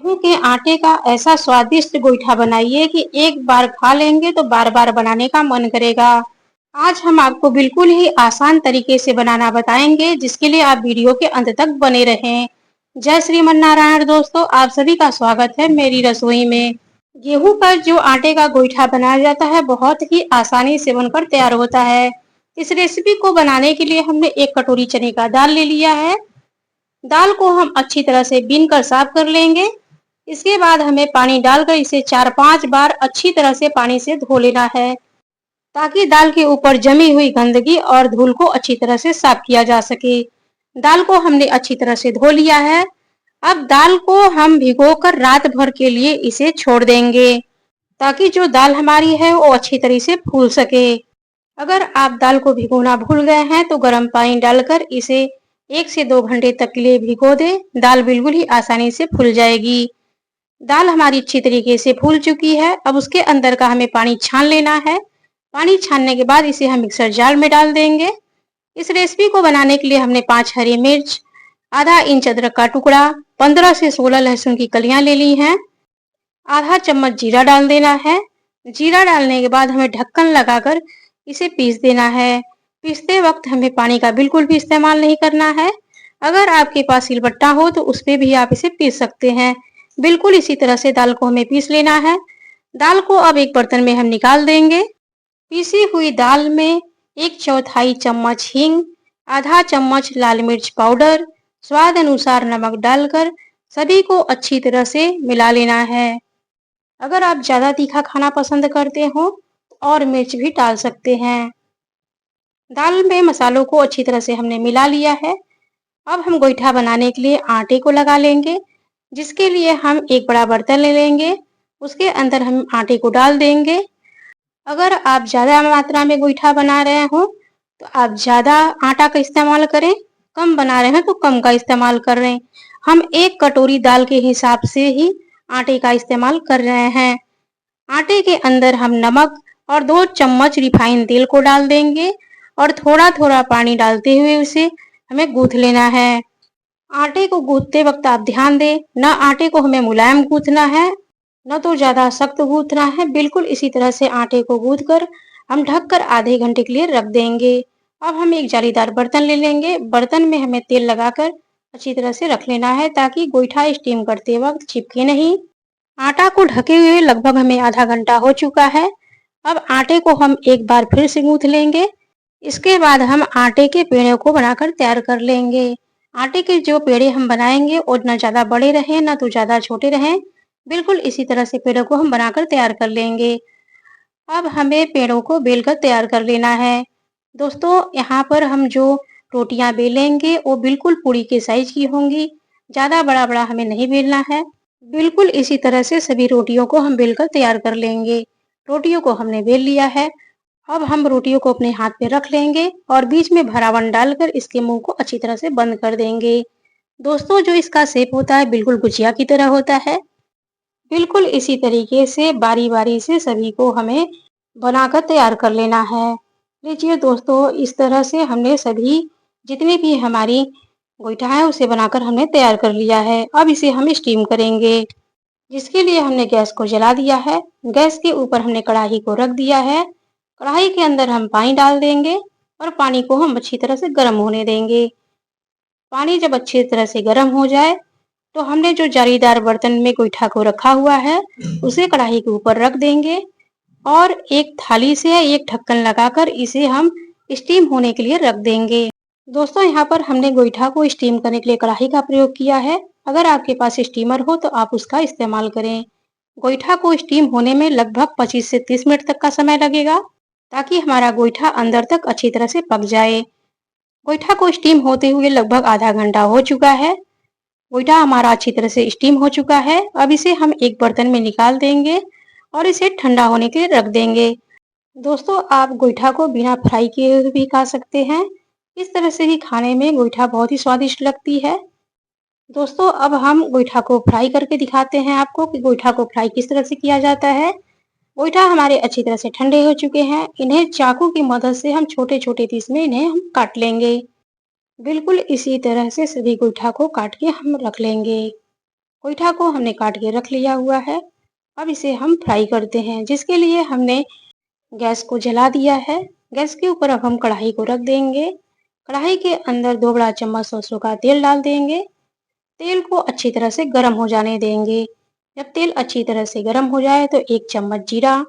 गेहूं के आटे का ऐसा स्वादिष्ट गोईठा बनाइए कि एक बार खा लेंगे तो बार बार बनाने का मन करेगा। आज हम आपको बिल्कुल ही आसान तरीके से बनाना बताएंगे, जिसके लिए आप वीडियो के अंत तक बने रहें। जय श्रीमन नारायण दोस्तों, आप सभी का स्वागत है मेरी रसोई में। गेहूं पर जो आटे का गोईठा बनाया जाता है बहुत ही आसानी से बनकर तैयार होता है। इस रेसिपी को बनाने के लिए हमने एक कटोरी चने का दाल ले लिया है। दाल को हम अच्छी तरह से बीन कर साफ कर लेंगे। इसके बाद हमें पानी डालकर इसे 4-5 बार अच्छी तरह से पानी से धो लेना है, ताकि दाल के ऊपर जमी हुई गंदगी और धूल को अच्छी तरह से साफ किया जा सके। दाल को हमने अच्छी तरह से धो लिया है। अब दाल को हम भिगोकर रात भर के लिए इसे छोड़ देंगे, ताकि जो दाल हमारी है वो अच्छी तरह से फूल सके। अगर आप दाल को भिगोना भूल गए हैं तो गर्म पानी डालकर इसे 1 से 2 घंटे तक के लिए भिगो दें। दाल बिल्कुल ही आसानी से फूल जाएगी। दाल हमारी अच्छी तरीके से फूल चुकी है। अब उसके अंदर का हमें पानी छान लेना है। पानी छानने के बाद इसे हम मिक्सर जार में डाल देंगे। इस रेसिपी को बनाने के लिए हमने 5 हरी मिर्च, आधा इंच अदरक का टुकड़ा, 15 से 16 लहसुन की कलियां ले ली हैं। आधा चम्मच जीरा डाल देना है। जीरा डालने के बाद हमें ढक्कन लगाकर इसे पीस देना है। पीसते वक्त हमें पानी का बिल्कुल भी इस्तेमाल नहीं करना है। अगर आपके पास सिलबट्टा हो तो उस पे भी आप इसे पीस सकते हैं। बिल्कुल इसी तरह से दाल को हमें पीस लेना है। दाल को अब एक बर्तन में हम निकाल देंगे। पीसी हुई दाल में 1/4 चम्मच हींग, आधा चम्मच लाल मिर्च पाउडर, स्वाद अनुसार नमक डालकर सभी को अच्छी तरह से मिला लेना है। अगर आप ज़्यादा तीखा खाना पसंद करते हो तो और मिर्च भी डाल सकते हैं। दाल में मसालों को अच्छी तरह से हमने मिला लिया है। अब हम गोईठा बनाने के लिए आटे को लगा लेंगे, जिसके लिए हम एक बड़ा बर्तन ले लेंगे। उसके अंदर हम आटे को डाल देंगे। अगर आप ज़्यादा मात्रा में गोईठा बना रहे हो तो आप ज़्यादा आटा का इस्तेमाल करें, कम बना रहे हैं तो कम का इस्तेमाल कर रहे हैं। हम एक कटोरी दाल के हिसाब से ही आटे का इस्तेमाल कर रहे हैं। आटे के अंदर हम नमक और 2 चम्मच रिफाइन तेल को डाल देंगे और थोड़ा थोड़ा पानी डालते हुए उसे हमें गूंथ लेना है। आटे को गूंथते वक्त आप ध्यान दें, न आटे को हमें मुलायम गूंथना है, न तो ज्यादा सख्त गूंथना है। बिल्कुल इसी तरह से आटे को गूंथ कर हम ढककर आधे घंटे के लिए रख देंगे। अब हम एक जालीदार बर्तन ले लेंगे। बर्तन में हमें तेल लगाकर अच्छी तरह से रख लेना है, ताकि गोईठा स्टीम करते वक्त चिपके नहीं। आटा को ढके हुए लगभग हमें आधा घंटा हो चुका है। अब आटे को हम एक बार फिर से गूंथ लेंगे। इसके बाद हम आटे के पेड़ों को बनाकर तैयार कर लेंगे। आटे के जो पेड़े हम बनाएंगे वो न ज्यादा बड़े रहें न तो ज्यादा छोटे रहें। बिल्कुल इसी तरह से पेड़ों को हम बनाकर तैयार कर लेंगे। अब हमें पेड़ों को बेलकर तैयार कर लेना है। दोस्तों, यहाँ पर हम जो रोटियां बेलेंगे वो बिल्कुल पूरी के साइज की होंगी। ज्यादा बड़ा बड़ा हमें नहीं बेलना है। बिल्कुल इसी तरह से सभी रोटियों को हम बेलकर तैयार कर लेंगे। रोटियों को हमने बेल लिया है। अब हम रोटियों को अपने हाथ पे रख लेंगे और बीच में भरावन डालकर इसके मुंह को अच्छी तरह से बंद कर देंगे। दोस्तों, जो इसका शेप होता है बिल्कुल गुजिया की तरह होता है। बिल्कुल इसी तरीके से बारी बारी से सभी को हमें बनाकर तैयार कर लेना है। लीजिए दोस्तों, इस तरह से हमने सभी जितने भी हमारी गोईठा है उसे बनाकर हमने तैयार कर लिया है। अब इसे हम स्टीम करेंगे, जिसके लिए हमने गैस को जला दिया है। गैस के ऊपर हमने कढ़ाई को रख दिया है। कढ़ाई के अंदर हम पानी डाल देंगे और पानी को हम अच्छी तरह से गर्म होने देंगे। पानी जब अच्छी तरह से गर्म हो जाए तो हमने जो जालीदार बर्तन में गोईठा को रखा हुआ है उसे कढ़ाई के ऊपर रख देंगे और एक थाली से एक ढक्कन लगाकर इसे हम स्टीम होने के लिए रख देंगे। दोस्तों, यहाँ पर हमने गोईठा को स्टीम करने के लिए कढ़ाई का प्रयोग किया है। अगर आपके पास स्टीमर हो तो आप उसका इस्तेमाल करें। गोईठा को स्टीम होने में लगभग 25 से 30 मिनट तक का समय लगेगा, ताकि हमारा गोईठा अंदर तक अच्छी तरह से पक जाए। गोईठा को स्टीम होते हुए लगभग आधा घंटा हो चुका है। गोईठा हमारा अच्छी तरह से स्टीम हो चुका है। अब इसे हम एक बर्तन में निकाल देंगे और इसे ठंडा होने के लिए रख देंगे। दोस्तों, आप गोईठा को बिना फ्राई किए हुए भी खा सकते हैं। इस तरह से भी खाने में गोईठा बहुत ही स्वादिष्ट लगती है। दोस्तों, अब हम गोईठा को फ्राई करके दिखाते हैं आपको कि गोईठा को फ्राई किस तरह से किया जाता है। गोईठा हमारे अच्छी तरह से ठंडे हो चुके हैं। इन्हें चाकू की मदद से हम छोटे छोटे पीस में इन्हें हम काट लेंगे। बिल्कुल इसी तरह से सभी गोईठा को काट के हम रख लेंगे। गोईठा को हमने काट के रख लिया हुआ है। अब इसे हम फ्राई करते हैं, जिसके लिए हमने गैस को जला दिया है। गैस के ऊपर अब हम कढ़ाई को रख देंगे। कढ़ाई के अंदर 2 बड़ा चम्मच सरसों का तेल डाल देंगे। तेल को अच्छी तरह से गर्म हो जाने देंगे। जब तेल अच्छी तरह से गर्म हो जाए तो 1 चम्मच जीरा,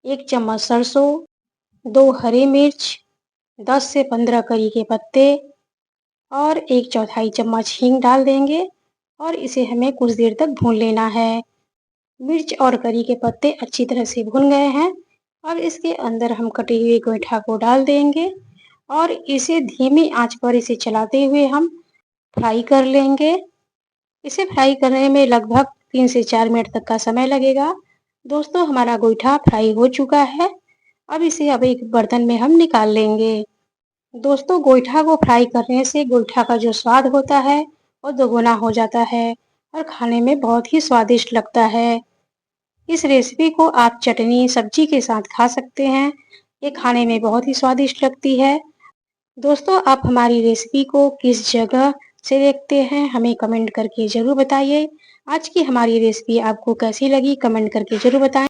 1 चम्मच सरसों, 2 हरी मिर्च, 10 से 15 करी के पत्ते और 1/4 चम्मच हींग डाल देंगे और इसे हमें कुछ देर तक भून लेना है। मिर्च और करी के पत्ते अच्छी तरह से भुन गए हैं। अब इसके अंदर हम कटे हुए गोईठा को डाल देंगे और इसे धीमी आंच पर इसे चलाते हुए हम फ्राई कर लेंगे। इसे फ्राई करने में लगभग 3 से 4 मिनट तक का समय लगेगा। दोस्तों, हमारा गोईठा फ्राई हो चुका है। अब इसे एक बर्तन में हम निकाल लेंगे। दोस्तों, गोईठा को फ्राई करने से गोईठा का जो स्वाद होता है वो दोगुना हो जाता है और खाने में बहुत ही स्वादिष्ट लगता है। इस रेसिपी को आप चटनी, सब्जी के साथ खा सकते हैं। ये खाने में बहुत ही स्वादिष्ट लगती है। दोस्तों, आप हमारी रेसिपी को किस जगह से देखते हैं, हमें कमेंट करके ज़रूर बताइए। आज की हमारी रेसिपी आपको कैसी लगी, कमेंट करके ज़रूर बताएं।